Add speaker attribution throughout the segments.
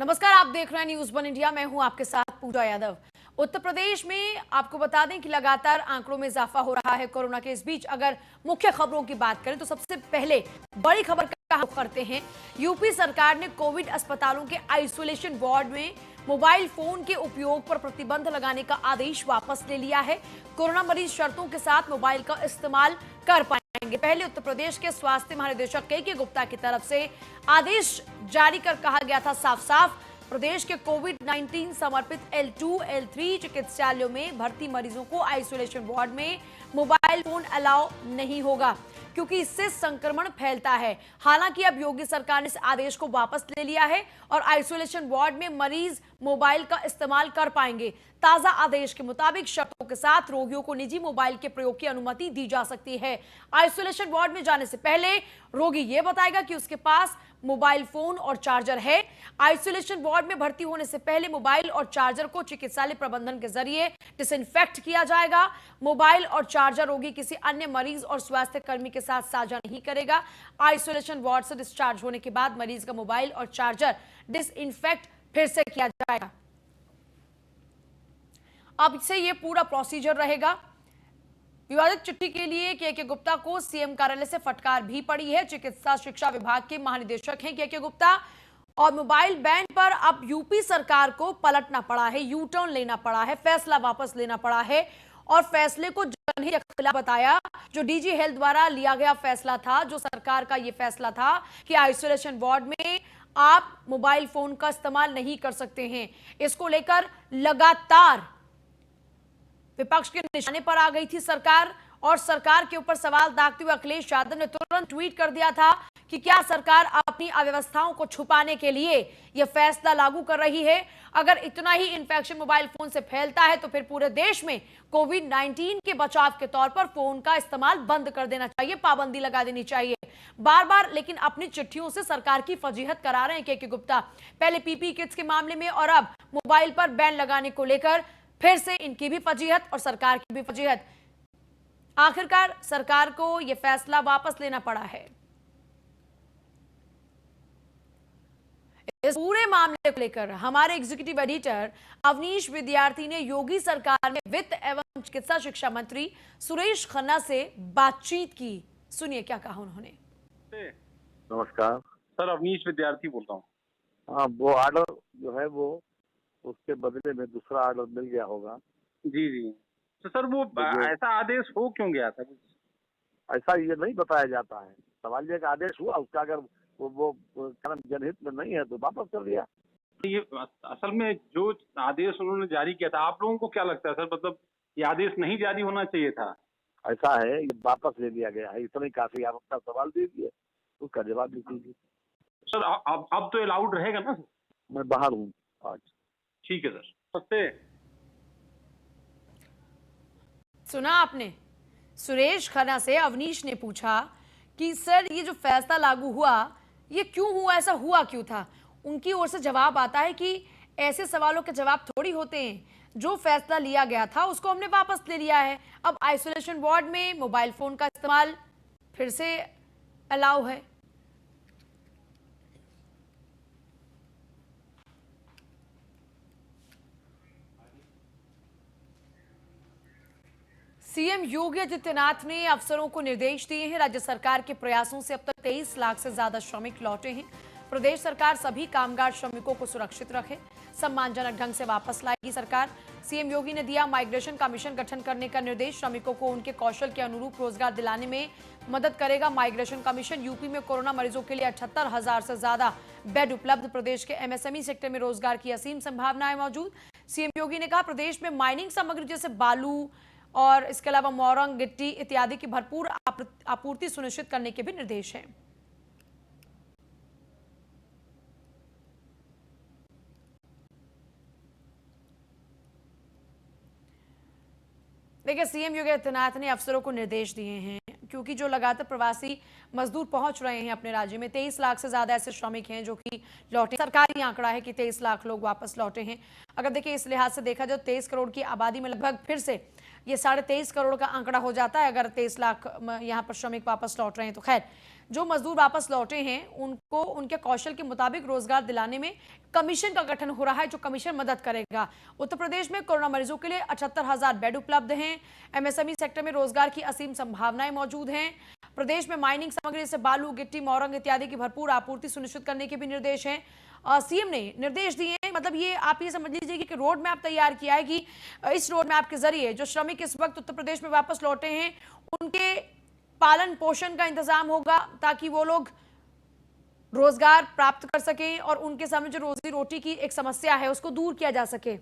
Speaker 1: नमस्कार, आप देख रहे हैं न्यूज वन इंडिया। मैं हूं आपके साथ पूजा यादव। उत्तर प्रदेश में आपको बता दें कि लगातार आंकड़ों में इजाफा हो रहा है कोरोना के। इस बीच अगर मुख्य खबरों की बात करें तो सबसे पहले बड़ी खबर का रुख करते हैं। यूपी सरकार ने कोविड अस्पतालों के आइसोलेशन वार्ड में मोबाइल फोन के उपयोग पर प्रतिबंध लगाने का आदेश वापस ले लिया है। कोरोना मरीज शर्तों के साथ मोबाइल का इस्तेमाल कर पाएंगे। पहले उत्तर प्रदेश के स्वास्थ्य महानिदेशक के गुप्ता की तरफ से आदेश जारी कर कहा गया था साफ साफ प्रदेश के कोविड-19 समर्पित L2, L3 चिकित्सालयों में भर्ती मरीजों को आइसोलेशन वार्ड में मोबाइल फोन अलाउ नहीं होगा, क्योंकि इससे संक्रमण फैलता है। हालांकि अब योगी सरकार ने इस आदेश को वापस ले लिया है और आइसोलेशन वार्ड में मरीज मोबाइल का इस्तेमाल कर पाएंगे। ताजा आदेश के मुताबिक शर्तों के साथ रोगियों को निजी मोबाइल के प्रयोग की अनुमति दी जा सकती है। आइसोलेशन वार्ड में जाने से पहले रोगी यह बताएगा कि उसके पास मोबाइल फोन और चार्जर है। आइसोलेशन वार्ड में भर्ती होने से पहले मोबाइल और चार्जर को चिकित्सालय प्रबंधन के जरिए डिसइंफेक्ट किया जाएगा। मोबाइल और चार्जर रोगी किसी अन्य मरीज और स्वास्थ्य कर्मी के साथ साझा नहीं करेगा। आइसोलेशन वार्ड से डिस्चार्ज होने के बाद मरीज का मोबाइल और चार्जर डिसइंफेक्ट फिर से किया जाएगा। अब से यह पूरा प्रोसीजर रहेगा। विवादित चिट्ठी के लिए के गुप्ता को सीएम कार्यालय से फटकार भी पड़ी है। चिकित्सा शिक्षा विभाग के महानिदेशक हैं के गुप्ता, और मोबाइल बैन पर अब यूपी सरकार को पलटना पड़ा है, यू टर्न लेना पड़ा है, फैसला वापस लेना पड़ा है और फैसले को जनहित के खिलाफ बताया। जो डीजी हेल्थ द्वारा लिया गया फैसला था, जो सरकार का यह फैसला था कि आइसोलेशन वार्ड में आप मोबाइल फोन का इस्तेमाल नहीं कर सकते हैं, इसको लेकर लगातार विपक्ष के निशाने पर आ गई थी सरकार। और सरकार के ऊपर सवाल दागते हुए अखिलेश यादव ने तुरंत ट्वीट कर दिया था कि क्या सरकार अपनी अव्यवस्थाओं को छुपाने के लिए यह फैसला लागू कर रही है। अगर इतना ही इन्फेक्शन मोबाइल फोन से फैलता है तो फिर पूरे देश में कोविड-19 के बचाव के तौर पर फोन का इस्तेमाल बंद कर देना चाहिए, पाबंदी लगा देनी चाहिए। बार बार लेकिन अपनी चिट्ठियों से सरकार की फजीहत करा रहे हैं के गुप्ता। पहले पीपी किट्स के मामले में और अब मोबाइल पर बैन लगाने को लेकर फिर से इनकी भी फजीहत और सरकार की भी फजीहत। आखिरकार सरकार को यह फैसला वापस लेना पड़ा है। इस पूरे मामले को लेकर हमारे एग्जीक्यूटिव एडिटर अवनीश विद्यार्थी ने योगी सरकार में वित्त एवं चिकित्सा शिक्षा मंत्री सुरेश खन्ना से बातचीत की। सुनिए क्या कहा उन्होंने।
Speaker 2: नमस्कार
Speaker 3: सर, अवनीश विद्यार्थी बोल रहा हूँ।
Speaker 2: हाँ, वो ऑर्डर जो है वो उसके बदले में दूसरा ऑर्डर मिल गया होगा।
Speaker 3: जी जी। तो सर वो ऐसा आदेश हो क्यों गया था?
Speaker 2: ऐसा ये नहीं बताया जाता है। सवाल ये का आदेश हुआ, उसका अगर वो कर्म जनहित में नहीं है तो वापस कर दिया।
Speaker 3: ये असल में जो आदेश उन्होंने जारी किया था, आप लोगों को क्या लगता है सर, मतलब ये आदेश नहीं जारी होना चाहिए था?
Speaker 2: ऐसा है, ये वापस ले लिया गया है। इतना ही काफी। आप अपना सवाल दीजिए, उसका जवाब भी दीजिए।
Speaker 3: सर अब तो अलाउड रहेगा ना सर?
Speaker 2: मैं बाहर हूँ आज।
Speaker 3: ठीक है सर। सस्ते
Speaker 1: सुना आपने, सुरेश खन्ना से अवनीश ने पूछा कि सर ये जो फैसला लागू हुआ ये क्यों हुआ, ऐसा हुआ क्यों था। उनकी ओर से जवाब आता है कि ऐसे सवालों के जवाब थोड़ी होते हैं, जो फैसला लिया गया था उसको हमने वापस ले लिया है। अब आइसोलेशन वार्ड में मोबाइल फोन का इस्तेमाल फिर से अलाउ है। सीएम योगी आदित्यनाथ ने अफसरों को निर्देश दिए हैं। राज्य सरकार के प्रयासों से अब तक 23 लाख से ज्यादा श्रमिक लौटे हैं। प्रदेश सरकार सभी कामगार श्रमिकों को सुरक्षित रखे, सम्मानजनक ढंग से वापस लाएगी सरकार। सीएम योगी ने दिया माइग्रेशन कमीशन गठन करने का निर्देश। श्रमिकों को उनके कौशल के अनुरूप रोजगार दिलाने में मदद करेगा माइग्रेशन कमीशन। यूपी में कोरोना मरीजों के लिए 78,000 से ज्यादा बेड उपलब्ध। प्रदेश के एमएसएमई सेक्टर में रोजगार की असीम संभावनाएं मौजूद। सीएम योगी ने कहा प्रदेश में माइनिंग सामग्री जैसे बालू और इसके अलावा मोरंग, गिट्टी इत्यादि की भरपूर आपूर्ति सुनिश्चित करने के भी निर्देश हैं। देखिए, सीएम योगी आदित्यनाथ ने अफसरों को निर्देश दिए हैं, क्योंकि जो लगातार प्रवासी मजदूर पहुंच रहे हैं अपने राज्य में, 23 लाख से ज्यादा ऐसे श्रमिक हैं जो कि लौटे। सरकारी आंकड़ा है कि 23 लाख लोग वापस लौटे हैं। अगर देखिए इस लिहाज से देखा जाए 23 करोड़ की आबादी में लगभग फिर से ये 23.5 करोड़ का आंकड़ा हो जाता है अगर 23 लाख यहाँ पर श्रमिक वापस लौट रहे हैं तो। खैर, जो मजदूर वापस लौटे हैं उनको उनके कौशल के मुताबिक रोजगार दिलाने में कमीशन का गठन हो रहा है, जो कमीशन मदद करेगा। उत्तर प्रदेश में कोरोना मरीजों के लिए 78,000 बेड उपलब्ध हैं। एमएसएमई सेक्टर में रोजगार की असीम संभावनाएं मौजूद हैं। प्रदेश में माइनिंग सामग्री जैसे बालू, गिट्टी, मोरंग इत्यादि की भरपूर आपूर्ति सुनिश्चित करने के भी निर्देश हैं। सीएम ने निर्देश दिए हैं, मतलब ये आप ये समझ लीजिए कि रोड मैप तैयार किया है कि इस रोड मैप के जरिए जो श्रमिक इस वक्त उत्तर प्रदेश में वापस लौटे हैं उनके पालन पोषण का इंतजाम होगा, ताकि वो लोग रोजगार प्राप्त कर सकें और उनके सामने जो रोजी रोटी की एक समस्या है उसको दूर किया जा सके।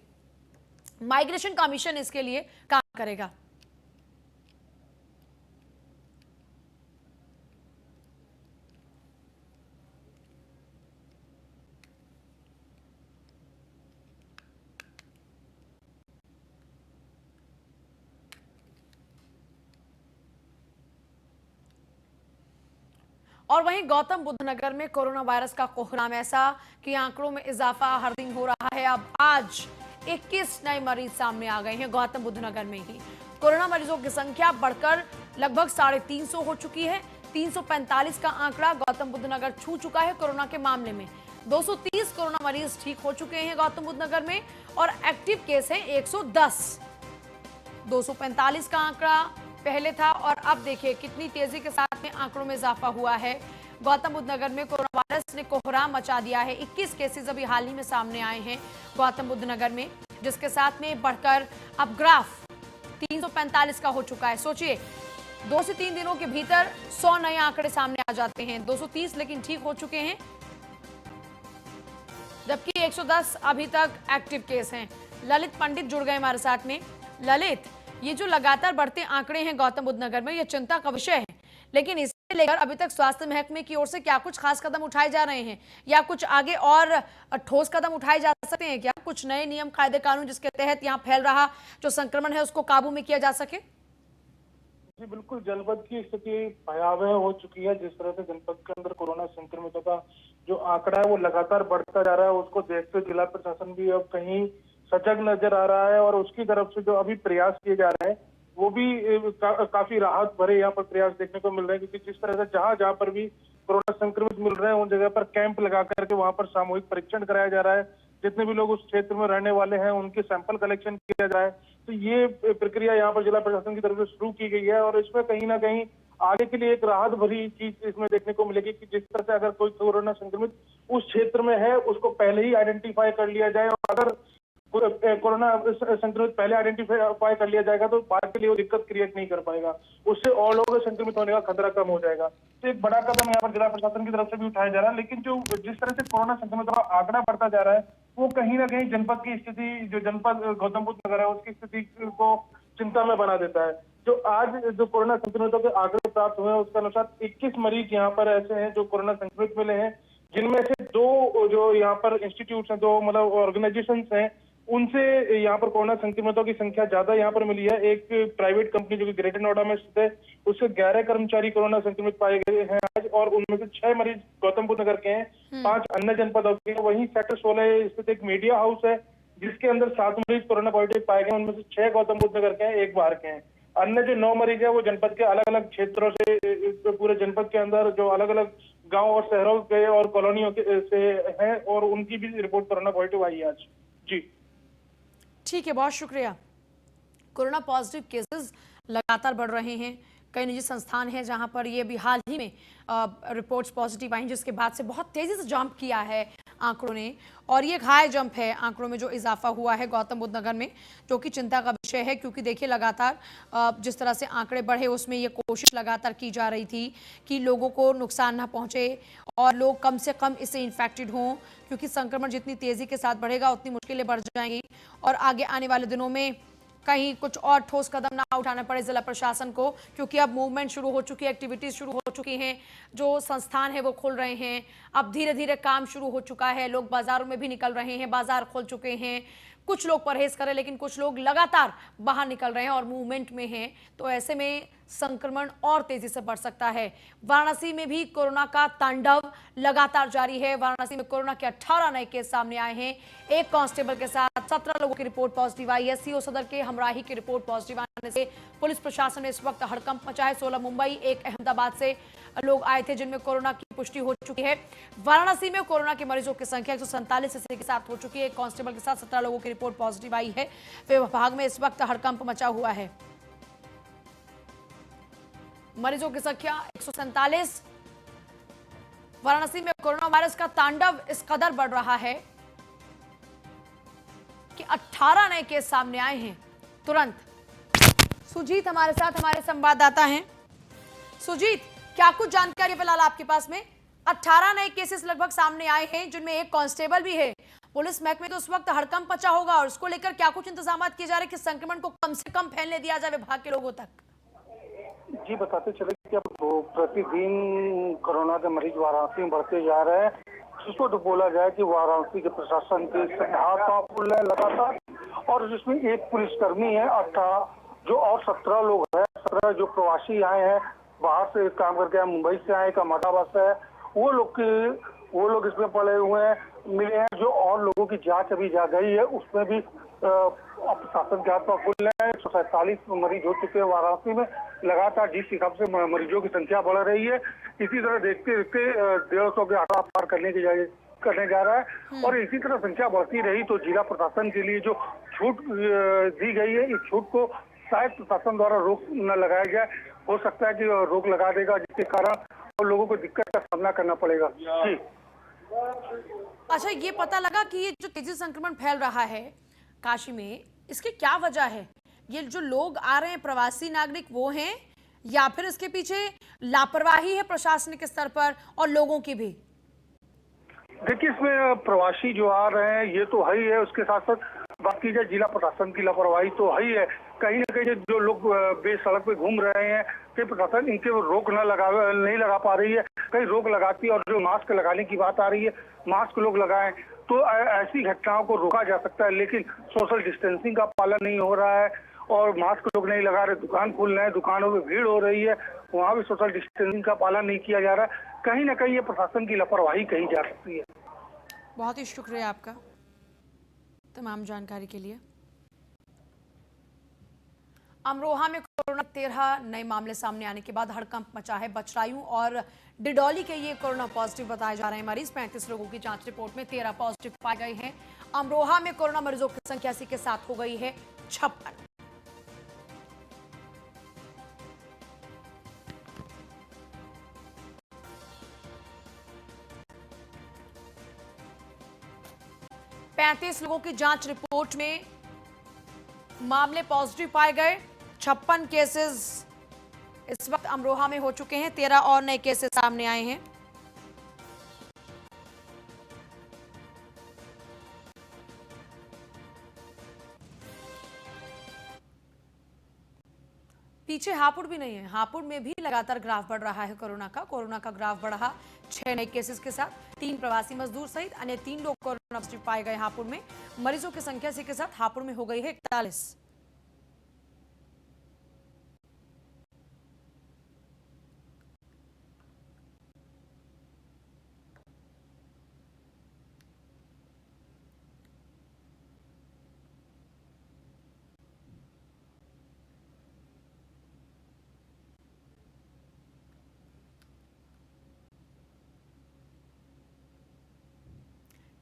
Speaker 1: माइग्रेशन कमीशन इसके लिए काम करेगा। और वहीं गौतम बुद्ध नगर में कोरोना वायरस का कोहराम ऐसा कि आंकड़ों में इजाफा हर दिन हो रहा है। अब आज 21 नए मरीज सामने आ गए हैं गौतम बुद्ध नगर में ही। कोरोना मरीजों की संख्या बढ़कर लगभग 350 हो चुकी है। 345 का आंकड़ा गौतम बुद्ध नगर छू चुका है कोरोना के मामले में। 230 कोरोना मरीज ठीक हो चुके हैं गौतम बुद्ध नगर में और एक्टिव केस है 110। 245 का आंकड़ा पहले था और अब देखिए कितनी तेजी के साथ में आंकड़ों में इजाफा हुआ है। गौतम बुद्ध नगर में कोरोना वायरस ने कोहराम मचा दिया है। 21 केसेस अभी हाल ही में सामने आए हैं गौतम बुद्ध नगर में, जिसके साथ में बढ़कर अब ग्राफ 345 का हो चुका है। सोचिए 2 से 3 दिनों के भीतर 100 नए आंकड़े सामने आ जाते हैं। 230 लेकिन ठीक हो चुके हैं, जबकि 110 अभी तक एक्टिव केस हैं। ललित पंडित जुड़ गए हमारे साथ में। ललित, ये जो लगातार बढ़ते आंकड़े हैं गौतम बुद्ध नगर में, ये चिंता का विषय है, लेकिन इसे लेकर अभी तक स्वास्थ्य महकमे की ओर से क्या कुछ खास कदम उठाए जा रहे हैं या कुछ आगे और ठोस कदम उठाए जा सकते हैं क्या? कुछ नए नियम, कायदे, कानून जिसके तहत यहाँ फैल रहा जो संक्रमण है उसको काबू में किया जा सके?
Speaker 4: जी बिल्कुल, जनपद की स्थिति भयावह हो चुकी है। जिस तरह से जनपद के अंदर कोरोना संक्रमितों का जो आंकड़ा है वो लगातार बढ़ता जा रहा है, उसको देखते जिला प्रशासन भी अब कहीं सजग नजर आ रहा है और उसकी तरफ से जो अभी प्रयास किए जा रहे हैं वो भी काफी राहत भरे यहाँ पर प्रयास देखने को मिल रहे हैं। क्योंकि जिस तरह से जहां जहां पर भी कोरोना संक्रमित मिल रहे हैं उन जगह पर कैंप लगा करके वहां पर सामूहिक परीक्षण कराया जा रहा है। जितने भी लोग उस क्षेत्र में रहने वाले हैं उनके सैंपल कलेक्शन किया जाए, तो ये प्रक्रिया यहाँ पर जिला प्रशासन की तरफ से शुरू की गई है और इसमें कहीं ना कहीं आगे के लिए एक राहत भरी चीज इसमें देखने को मिलेगी कि जिस तरह से अगर कोई कोरोना संक्रमित उस क्षेत्र में है उसको पहले ही आइडेंटिफाई कर लिया जाए और अगर कोरोना संक्रमित पहले आइडेंटिफाई कर लिया जाएगा तो बाद के लिए वो दिक्कत क्रिएट नहीं कर पाएगा, उससे और लोगों के संक्रमित होने का खतरा कम हो जाएगा। तो एक बड़ा कदम यहाँ पर जिला प्रशासन की तरफ से भी उठाया जा रहा है। लेकिन जो जिस तरह से कोरोना संक्रमितों का आंकड़ा बढ़ता जा रहा है वो कहीं ना कहीं जनपद की स्थिति, जो जनपद गौतम बुद्ध नगर है उसकी स्थिति को चिंता में बना देता है। जो आज जो कोरोना संक्रमितों के आंकड़े प्राप्त हुए हैं उसके अनुसार 21 मरीज यहाँ पर ऐसे हैं जो कोरोना संक्रमित मिले हैं, जिनमें से 2 जो यहाँ पर इंस्टीट्यूट हैं, 2 मतलब ऑर्गेनाइजेशन हैं, उनसे यहाँ पर कोरोना संक्रमितों की संख्या ज्यादा यहाँ पर मिली है। एक प्राइवेट कंपनी जो कि ग्रेटर नोएडा में स्थित है उससे 11 कर्मचारी कोरोना संक्रमित पाए गए हैं आज और उनमें से 6 मरीज गौतम बुद्ध नगर के हैं, 5 अन्य जनपदों के हैं। वहीं सेक्टर 16 स्थित एक मीडिया हाउस है जिसके अंदर 7 मरीज कोरोना पॉजिटिव पाए गए, उनमें से 6 गौतम बुद्ध नगर के हैं, 1 बाहर के हैं। अन्य जो 9 मरीज है वो जनपद के अलग अलग क्षेत्रों से, पूरे जनपद के अंदर जो अलग अलग गाँव और शहरों के और कॉलोनियों के से हैं और उनकी भी रिपोर्ट कोरोना पॉजिटिव आई है आज। जी
Speaker 1: ठीक है, बहुत शुक्रिया। कोरोना पॉजिटिव केसेस लगातार बढ़ रहे हैं। कई निजी संस्थान हैं जहां पर ये भी हाल ही में रिपोर्ट्स पॉजिटिव आई, जिसके बाद से बहुत तेजी से जंप किया है आंकड़ों ने और ये एक हाई जंप है आंकड़ों में जो इजाफा हुआ है गौतम बुद्ध नगर में, जो कि चिंता का विषय है। क्योंकि देखिए लगातार जिस तरह से आंकड़े बढ़े उसमें ये कोशिश लगातार की जा रही थी कि लोगों को नुकसान ना पहुंचे और लोग कम से कम इससे इन्फेक्टेड हों, क्योंकि संक्रमण जितनी तेजी के साथ बढ़ेगा उतनी मुश्किलें बढ़ जाएंगी और आगे आने वाले दिनों में कहीं कुछ और ठोस कदम ना उठाना पड़े जिला प्रशासन को, क्योंकि अब मूवमेंट शुरू हो चुकी है, एक्टिविटीज शुरू हो चुकी हैं, जो संस्थान है वो खुल रहे हैं, अब धीरे धीरे काम शुरू हो चुका है, लोग बाजारों में भी निकल रहे हैं, बाजार खुल चुके हैं। कुछ लोग परहेज करें लेकिन कुछ लोग लगातार बाहर निकल रहे हैं और मूवमेंट में हैं, तो ऐसे में संक्रमण और तेजी से बढ़ सकता है। वाराणसी में भी कोरोना का तांडव लगातार जारी है। वाराणसी में कोरोना के 18 नए केस सामने आए हैं। एक कांस्टेबल के साथ 17 लोगों की रिपोर्ट पॉजिटिव आई है। सीओ सदर के हमराही की रिपोर्ट पॉजिटिव आई आने से पुलिस प्रशासन में इस वक्त हड़कंप मचा है। 16 मुंबई, एक अहमदाबाद से लोग आए थे जिनमें कोरोना की पुष्टि हो चुकी है। वाराणसी में कोरोना के मरीजों की संख्या 147 इसी के साथ हो चुकी है। एक कांस्टेबल के साथ 17 लोगों की रिपोर्ट पॉजिटिव आई है। विभाग में इस वक्त हड़कंप मचा हुआ है। मरीजों की संख्या 147। वाराणसी में कोरोना वायरस का तांडव इस कदर बढ़ रहा है कि 18 नए केस सामने आए हैं। तुरंत सुजीत हमारे साथ, हमारे संवाददाता हैं। सुजीत, क्या कुछ जानकारी फिलहाल आपके पास में? 18 नए केसेस लगभग सामने आए हैं जिनमें एक कांस्टेबल भी है। पुलिस महकमे तो उस वक्त हड़कंप मचा होगा और उसको लेकर क्या कुछ इंतजाम किए जा रहे हैं कि संक्रमण को कम से कम फैलने दिया जाए विभाग के लोगों तक?
Speaker 4: जी, बताते चले कि अब प्रतिदिन कोरोना के मरीज वाराणसी में बढ़ते जा रहे हैं। जिसको तो बोला जाए कि वाराणसी के प्रशासन के हाथ पांव फूल रहे लगातार, और जिसमें एक पुलिसकर्मी है, 18 जो और 17 लोग हैं, 17 जो प्रवासी आए हैं, बाहर से काम करके आए, मुंबई से आए, अहमदाबाद से है, वो लोग इसमें पड़े हुए हैं, मिले हैं। जो और लोगों की जांच अभी जा गई है उसमें भी प्रशासन के हाथ पांव फूल रहे हैं। 147 मरीज हो चुके हैं वाराणसी में। लगातार जिस हिसाब से मरीजों की संख्या बढ़ रही है, इसी तरह देखते देखते 150 के आंकड़ा पार करने जा रहा है। और इसी तरह संख्या बढ़ती रही तो जिला प्रशासन के लिए जो छूट दी गई है, इस छूट को शायद प्रशासन द्वारा रोक न लगाया जाए। हो सकता है कि रोक लगा देगा, जिसके कारण और लोगों को दिक्कत का सामना करना पड़ेगा। जी,
Speaker 1: अच्छा, ये पता लगा कि ये जो तेजी से संक्रमण फैल रहा है काशी में, इसकी क्या वजह है? ये जो लोग आ रहे हैं प्रवासी नागरिक वो हैं या फिर इसके पीछे लापरवाही है प्रशासनिक स्तर पर और लोगों की भी?
Speaker 4: देखिए, इसमें प्रवासी जो आ रहे हैं ये तो है ही है, उसके साथ साथ बात की जाए जिला प्रशासन की लापरवाही तो है ही है। कहीं ना कहीं जो लोग बेसड़क पे घूम रहे हैं, कहीं प्रशासन इनके रोक नहीं लगा पा रही है, कहीं रोक लगाती है। और जो मास्क लगाने की बात आ रही है, मास्क लोग लगाएं तो ऐसी घटनाओं को रोका जा सकता है। लेकिन सोशल डिस्टेंसिंग का पालन नहीं हो रहा है और मास्क लोग नहीं लगा रहे, दुकान खोल रहे हैं, दुकानों में भीड़ हो रही है, वहाँ भी सोशल डिस्टेंसिंग का पालन नहीं किया जा रहा है। कहीं ना कहीं ये प्रशासन की लापरवाही कही जा सकती है।
Speaker 1: बहुत ही शुक्रिया आपका तमाम जानकारी के लिए। अमरोहा में कोरोना 13 नए मामले सामने आने के बाद हड़कंप मचा है। बचरायू और डिडौली के ये कोरोना पॉजिटिव बताए जा रहे हैं मरीज। 35 लोगों की जांच रिपोर्ट में 13 पॉजिटिव पाए गए हैं। अमरोहा में कोरोना मरीजों की संख्या इसी के साथ हो गई है 56। पैंतीस लोगों की जांच रिपोर्ट में मामले पॉजिटिव पाए गए। 56 केसेस इस वक्त अमरोहा में हो चुके हैं। 13 और नए केसेस सामने आए हैं। पीछे हापुड़ भी नहीं है। हापुड़ में भी लगातार ग्राफ बढ़ रहा है कोरोना का ग्राफ बढ़ा 6 नए केसेस के साथ। 3 प्रवासी मजदूर सहित अन्य 3 लोग कोरोना पॉजिटिव पाए गए हापुड़ में। मरीजों की संख्या इसी के साथ हापुड़ में हो गई है 41।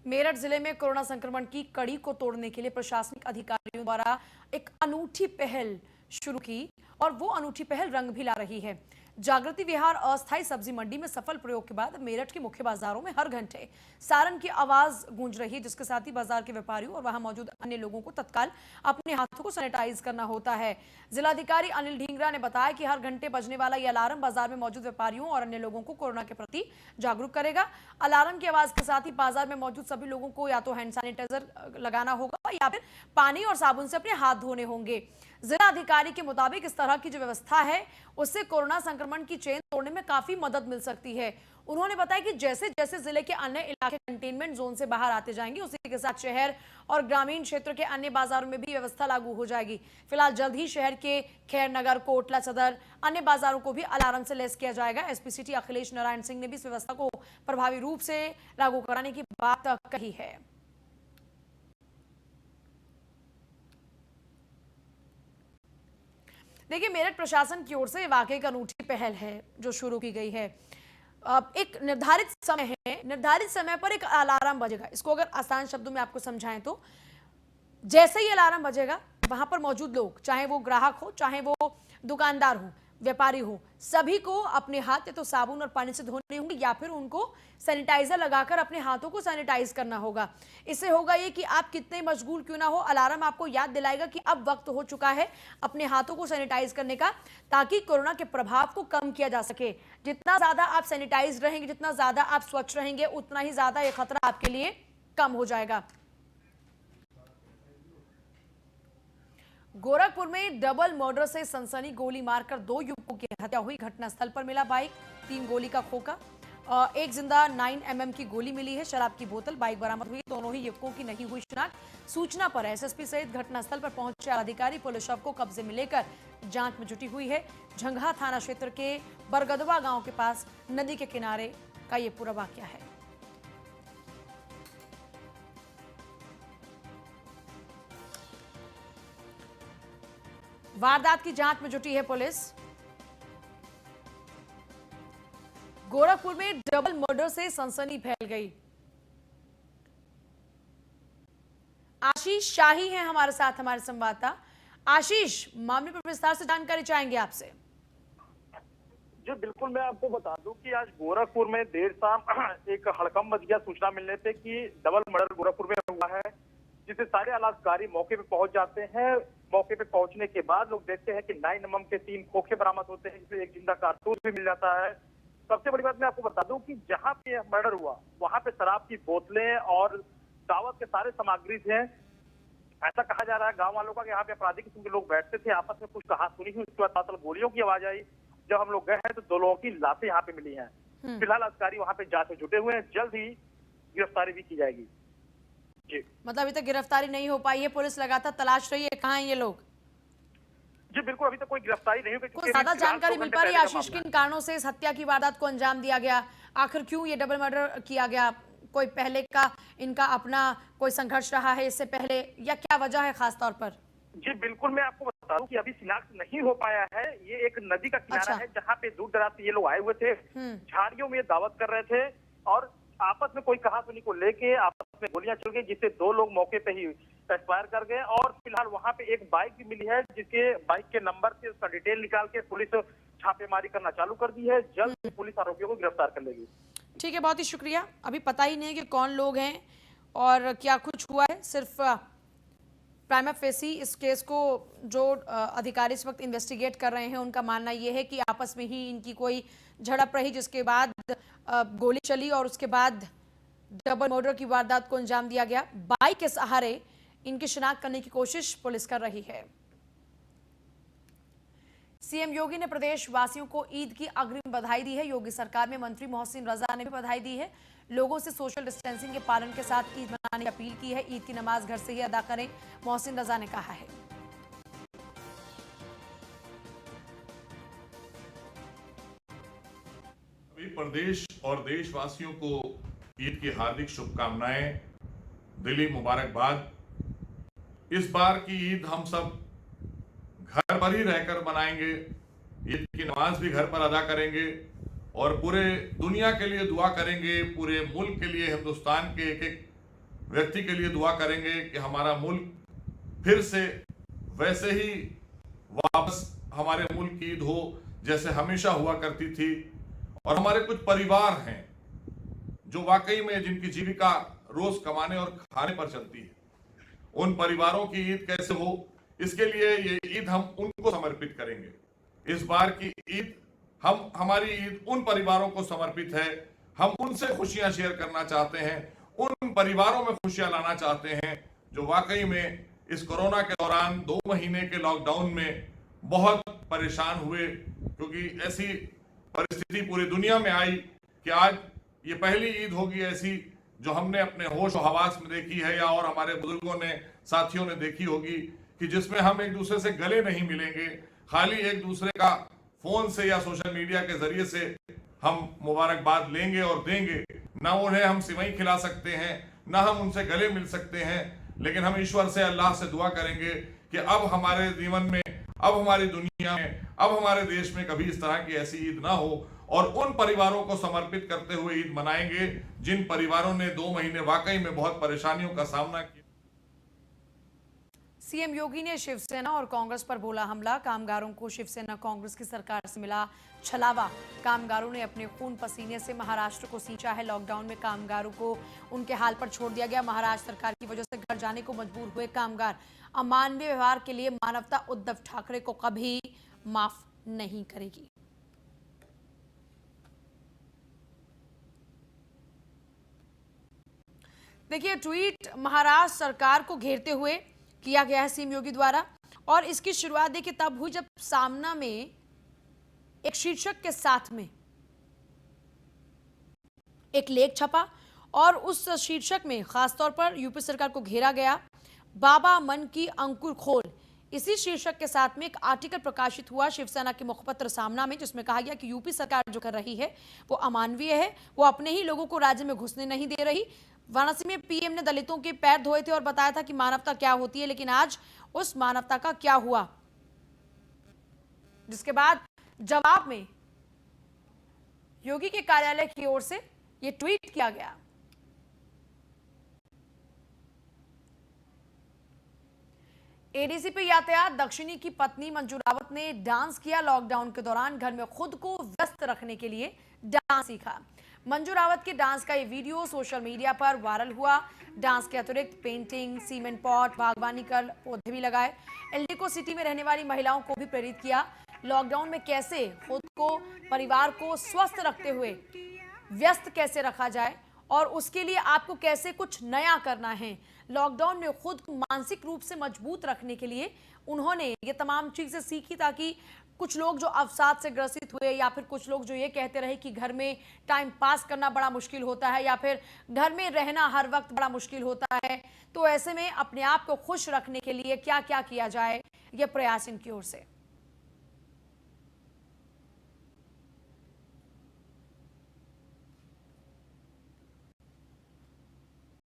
Speaker 1: मेरठ जिले में कोरोना संक्रमण की कड़ी को तोड़ने के लिए प्रशासनिक अधिकारियों द्वारा एक अनूठी पहल शुरू की और वो अनूठी पहल रंग भी ला रही है। जागृति विहार अस्थायी सब्जी मंडी में सफल प्रयोग के बाद मेरठ के मुख्य बाजारों में हर घंटे सायरन की आवाज गूंज रही है, जिसके साथ ही बाजार के व्यापारियों और वहां मौजूद अन्य लोगों को तत्काल अपने हाथों को सैनिटाइज करना होता है। जिलाधिकारी अनिल ढींगरा ने बताया कि हर घंटे बजने वाला यह अलार्म बाजार में मौजूद व्यापारियों और अन्य लोगों को कोरोना के प्रति जागरूक करेगा। अलार्म की आवाज के साथ ही बाजार में मौजूद सभी लोगों को या तो हैंड सैनिटाइजर लगाना होगा या फिर पानी और साबुन से अपने हाथ धोने होंगे। जिला अधिकारी के मुताबिक इस तरह की जो व्यवस्था है उससे कोरोना संक्रमण की चेन तोड़ने में काफी मदद मिल सकती है। उन्होंने बताया कि जैसे जैसे जिले के अन्य इलाके कंटेनमेंट जोन से बाहर आते जाएंगे, उसी के साथ शहर और ग्रामीण क्षेत्र के अन्य बाजारों में भी व्यवस्था लागू हो जाएगी। फिलहाल जल्द ही शहर के खैरनगर, कोटला सदर, अन्य बाजारों को भी अलार्म से लैस किया जाएगा। एसपी सिटी अखिलेश नारायण सिंह ने भी इस व्यवस्था को प्रभावी रूप से लागू कराने की बात कही है। देखिए, मेरठ प्रशासन की ओर से वाकई एक अनूठी पहल है जो शुरू की गई है। एक निर्धारित समय है, निर्धारित समय पर एक अलार्म बजेगा। इसको अगर आसान शब्दों में आपको समझाएं तो जैसे ही अलार्म बजेगा, वहां पर मौजूद लोग, चाहे वो ग्राहक हो, चाहे वो दुकानदार हो, व्यापारी हो, सभी को अपने हाथ या तो साबुन और पानी से धोने होंगे या फिर उनको सैनिटाइजर लगाकर अपने हाथों को सैनिटाइज करना होगा। इससे होगा ये कि आप कितने मशगूल क्यों ना हो, अलार्म आपको याद दिलाएगा कि अब वक्त हो चुका है अपने हाथों को सैनिटाइज करने का, ताकि कोरोना के प्रभाव को कम किया जा सके। जितना ज्यादा आप सैनिटाइज रहेंगे, जितना ज्यादा आप स्वच्छ रहेंगे, उतना ही ज्यादा ये खतरा आपके लिए कम हो जाएगा। गोरखपुर में डबल मर्डर से सनसनी, गोली मारकर 2 युवकों की हत्या हुई। घटनास्थल पर मिला बाइक, 3 गोली का खोखा, एक जिंदा 9 mm की गोली मिली है। शराब की बोतल, बाइक बरामद हुई। दोनों ही युवकों की नहीं हुई शिनाख्त। सूचना पर एसएसपी सहित घटनास्थल पर पहुंचे अधिकारी पुलिस शव को कब्जे में लेकर जांच में जुटी हुई है। झंगहा थाना क्षेत्र के बरगदवा गांव के पास नदी के किनारे का यह पूरा वाकया है। वारदात की जांच में जुटी है पुलिस। गोरखपुर में डबल मर्डर से सनसनी फैल गई। आशीष शाही हैं हमारे साथ, हमारे संवाददाता। आशीष, मामले पर विस्तार से जानकारी चाहेंगे आपसे।
Speaker 4: जी बिल्कुल, मैं आपको बता दूं कि आज गोरखपुर में देर शाम एक हड़कंप मच गया सूचना मिलने पे कि डबल मर्डर गोरखपुर में हुआ है, जिससे सारे आलाधिकारी मौके पे पहुंच जाते हैं। मौके पे पहुंचने के बाद लोग देखते हैं कि 9 mm के 3 खोखे बरामद होते हैं, जिसमें एक जिंदा कारतूस भी मिल जाता है। सबसे बड़ी बात मैं आपको बता दूं कि जहां पे यह मर्डर हुआ वहां पे शराब की बोतलें और दावत के सारे सामग्री थे। ऐसा कहा जा रहा है गांव वालों का कि यहाँ पे आपराधिक किस्म के लोग बैठते थे, आपस में कुछ कहा सुनी हुई। उसके बाद गोलियों की आवाज आई। जब हम लोग गए हैं तो 2 लोगों की लाशें यहाँ पे मिली हैं। फिलहाल अधिकारी वहाँ पे जांच में जुटे हुए हैं, जल्द ही गिरफ्तारी भी की जाएगी। जी,
Speaker 1: मतलब अभी तक गिरफ्तारी नहीं हो पाई है, पुलिस लगातार तलाश रही है, कहाँ हैं ये लोग?
Speaker 4: जी बिल्कुल, अभी तक कोई गिरफ्तारी नहीं हुई।
Speaker 1: कोई ज्यादा जानकारी मिल पा रही है आशीष, किन कारणों से इस हत्या की वारदात को अंजाम दिया गया? आखिर क्यों ये डबल मर्डर किया गया? कोई पहले का इनका अपना कोई संघर्ष रहा है इससे पहले, या क्या वजह है खास तौर पर?
Speaker 4: जी बिल्कुल, मैं आपको बता दूं कि अभी शिनाख्त नहीं हो पाया है। ये एक नदी का किनारा है जहाँ पे दूर दराज से ये लोग आए हुए थे। झाड़ियों में दावत कर रहे थे और आपस में कोई कहा सुनी को लेके आपस में गोलियां चल गई, जिससे 2 लोग मौके पे ही एक्सपायर कर गए। और फिलहाल वहाँ पे एक बाइक भी मिली है, जिसके बाइक के नंबर से उसका डिटेल निकाल के पुलिस छापेमारी करना चालू कर दी है। जल्द पुलिस आरोपियों को गिरफ्तार कर लेगी।
Speaker 1: ठीक है, बहुत ही शुक्रिया। अभी पता ही नहीं कि कौन लोग हैं और क्या कुछ हुआ है। सिर्फ प्राइमा फेसी इस केस को जो अधिकारी इस वक्त इन्वेस्टिगेट कर रहे हैं, उनका मानना यह है कि आपस में ही इनकी कोई झड़प रही, जिसके बाद गोली चली और उसके बाद डबल मर्डर की वारदात को अंजाम दिया गया। बाइक के सहारे इनकी शिनाख्त करने की कोशिश पुलिस कर रही है। सीएम योगी ने प्रदेश वासियों को ईद की अग्रिम बधाई दी है। योगी सरकार में मंत्री मोहसिन रजा ने भी बधाई दी है। लोगों से सोशल डिस्टेंसिंग के पालन के साथ ईद मनाने की अपील की है। ईद की नमाज घर से ही अदा करें, मोहसिन रजा ने कहा है।
Speaker 5: प्रदेश और देशवासियों को ईद की हार्दिक शुभकामनाएं, दिली मुबारकबाद। इस बार की ईद हम सब घर पर ही रहकर मनाएंगे। ईद की नमाज भी घर पर अदा करेंगे और पूरे दुनिया के लिए दुआ करेंगे। पूरे मुल्क के लिए, हिंदुस्तान के एक एक व्यक्ति के लिए दुआ करेंगे कि हमारा मुल्क फिर से वैसे ही वापस हमारे मुल्क की ईद हो जैसे हमेशा हुआ करती थी। और हमारे कुछ परिवार हैं जो वाकई में जिनकी जीविका रोज कमाने और खाने पर चलती है, उन परिवारों की ईद कैसे हो, इसके लिए ये ईद हम उनको समर्पित करेंगे। इस बार की ईद हमारी ईद उन परिवारों को समर्पित है। हम उनसे खुशियां शेयर करना चाहते हैं, उन परिवारों में खुशियां लाना चाहते हैं जो वाकई में इस कोरोना के दौरान 2 महीने के लॉकडाउन में बहुत परेशान हुए, क्योंकि ऐसी परिस्थिति पूरी दुनिया में आई कि आज ये पहली ईद होगी ऐसी जो हमने अपने होश और हवास में देखी है, या और हमारे बुजुर्गों ने, साथियों ने देखी होगी, कि जिसमें हम एक दूसरे से गले नहीं मिलेंगे, खाली एक दूसरे का फोन से या सोशल मीडिया के जरिए से हम मुबारकबाद लेंगे और देंगे। ना उन्हें हम सिवई खिला सकते हैं, ना हम उनसे गले मिल सकते हैं, लेकिन हम ईश्वर से, अल्लाह से दुआ करेंगे कि अब हमारे जीवन में अब हमारी दुनिया में, अब हमारे देश में कभी इस तरह की ऐसी ईद ना हो और उन परिवारों को समर्पित करते हुए ईद मनाएंगे जिन परिवारों ने 2 महीने वाकई में बहुत परेशानियों का सामना किया।
Speaker 1: सीएम योगी ने शिवसेना और कांग्रेस पर बोला हमला। कामगारों को शिवसेना कांग्रेस की सरकार से मिला छलावा। कामगारों ने अपने खून पसीने से महाराष्ट्र को सींचा है। लॉकडाउन में कामगारों को उनके हाल पर छोड़ दिया गया। महाराष्ट्र सरकार की वजह से घर जाने को मजबूर हुए कामगार। अमानवीय व्यवहार के लिए मानवता उद्धव ठाकरे को कभी माफ नहीं करेगी। देखिए, ट्वीट महाराष्ट्र सरकार को घेरते हुए किया गया है सीएम योगी द्वारा, और इसकी शुरुआत देखिए तब हुई जब सामना में एक शीर्षक के साथ में एक लेख छपा और उस शीर्षक में खासतौर पर यूपी सरकार को घेरा गया। बाबा मन की अंकुर खोल, इसी शीर्षक के साथ में एक आर्टिकल प्रकाशित हुआ शिवसेना के मुखपत्र सामना में, जिसमें कहा गया कि यूपी सरकार जो कर रही है वो अमानवीय है, वो अपने ही लोगों को राज्य में घुसने नहीं दे रही। वाराणसी में पीएम ने दलितों के पैर धोए थे और बताया था कि मानवता क्या होती है, लेकिन आज उस मानवता का क्या हुआ, जिसके बाद जवाब में योगी के कार्यालय की ओर से यह ट्वीट किया गया। एडीसीपी यातायात दक्षिणी की पत्नी मंजू रावत ने डांस किया। लॉकडाउन के दौरान घर में खुद को व्यस्त रखने के लिए डांस सीखा। मंजू रावत के डांस का ये वीडियो सोशल मीडिया पर वायरल हुआ। डांस के अतिरिक्त पेंटिंग, सीमेंट पॉट, बागवानी कर पौधे भी लगाए। एल्डिको सिटी में रहने वाली महिलाओं को भी प्रेरित किया। लॉकडाउन में कैसे खुद को, परिवार को स्वस्थ रखते हुए व्यस्त कैसे रखा जाए और उसके लिए आपको कैसे कुछ नया करना है। लॉकडाउन में खुद को मानसिक रूप से मजबूत रखने के लिए उन्होंने ये तमाम चीजें सीखी, ताकि कुछ लोग जो अवसाद से ग्रसित हुए या फिर कुछ लोग जो ये कहते रहे कि घर में टाइम पास करना बड़ा मुश्किल होता है या फिर घर में रहना हर वक्त बड़ा मुश्किल होता है, तो ऐसे में अपने आप को खुश रखने के लिए क्या क्या किया जाए, ये प्रयास इनकी ओर से।